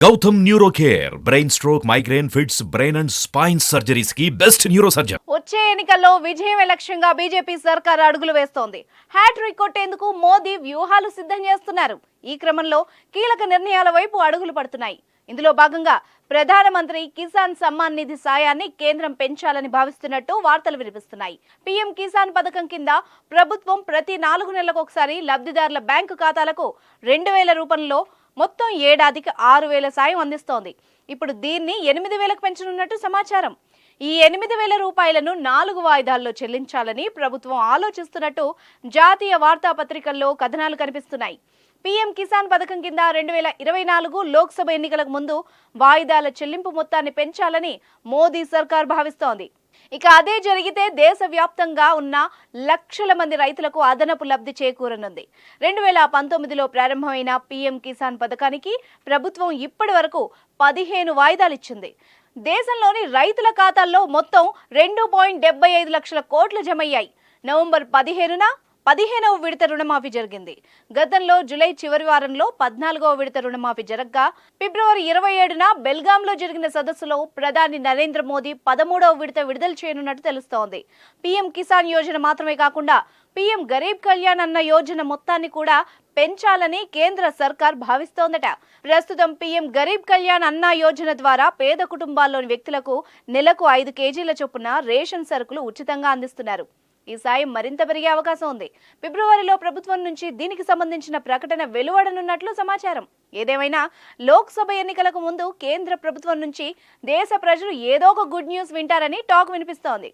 Gautam neuro care brain stroke migraine fits brain and spine surgeries కి best neuro surgeon. వచ్చే ఎన్నికల్లో విజయమే లక్ష్యంగా బీజేపీ సర్కార్ అడుగులు వేస్తోంది. హ్యాట్రిక్ కొట్టేందుకు మోదీ వ్యూహాలు సిద్ధం చేస్తున్నారు. ఈ క్రమంలో కీలక నిర్ణయాల వైపు అడుగులు పడుతున్నాయి. ఇందులో భాగంగా ప్రధానమంత్రి కిసాన్ సమ్మాన్ నిధి సాయాన్ని కేంద్రం పెంచాలని భావిస్తున్నట్టు వార్తలు వినిపిస్తున్నాయి. పీఎం కిసాన్ పథకం కింద ప్రభుత్వం ప్రతి 4 నెలలకు ఒకసారి లబ్ధిదారుల బ్యాంకు ఖాతాలకు 2,000 రూపాయల్లో మొత్తం ఏడాదికి 6,000 సాయం అందిస్తోంది. ఇప్పుడు దీన్ని 8,000కు పెంచనున్నట్టు సమాచారం. ఈ 8,000 రూపాయలను 4 వాయిదాల్లో చెల్లించాలని ప్రభుత్వం ఆలోచిస్తున్నట్టు జాతీయ వార్తాపత్రికల్లో కథనాలు కనిపిస్తున్నాయి. పీఎం కిసాన్ పథకం కింద 2024 లోక్సభ ఎన్నికలకు ముందు వాయిదాల చెల్లింపు మొత్తాన్ని పెంచాలని మోదీ సర్కార్ భావిస్తోంది. ఇక అదే జరిగితే దేశవ్యాప్తంగా ఉన్న లక్షల మంది రైతులకు అదనపు లబ్ధి చేకూరనుంది. 2019లో ప్రారంభమైన పీఎం కిసాన్ పథకానికి ప్రభుత్వం ఇప్పటి వరకు 15 వాయిదాలు ఇచ్చింది. దేశంలోని రైతుల ఖాతాల్లో మొత్తం 2.75 లక్షల కోట్లు జమయ్యాయి. నవంబర్ 15వ విడత రుణమాఫీ జరిగింది. గతంలో జూలై చివరి వారంలో 14వ విడత రుణమాఫీ జరగ్గా ఫిబ్రవరి 27న బెల్గాంలో జరిగిన సదస్సులో ప్రధాని నరేంద్ర మోదీ 13వ విడత విడుదల చేయనున్నట్టు తెలుస్తోంది. పీఎం కిసాన్ యోజన మాత్రమే కాకుండా పీఎం గరీబ్ కళ్యాణ్ అన్న యోజన మొత్తాన్ని కూడా పెంచాలని కేంద్ర సర్కార్ భావిస్తోందట. ప్రస్తుతం పీఎం గరీబ్ కళ్యాణ్ అన్న యోజన ద్వారా పేద కుటుంబాల్లోని వ్యక్తులకు నెలకు 5 కేజీల చొప్పున రేషన్ సరుకులు ఉచితంగా అందిస్తున్నారు. ఈ సాయం మరింత పెరిగే అవకాశం ఉంది. ఫిబ్రవరిలో ప్రభుత్వం నుంచి దీనికి సంబంధించిన ప్రకటన వెలువడనున్నట్లు సమాచారం. ఏదేమైనా లోక్సభ ఎన్నికలకు ముందు కేంద్ర ప్రభుత్వం నుంచి దేశ ప్రజలు ఏదో ఒక గుడ్ న్యూస్ వింటారని టాక్ వినిపిస్తోంది.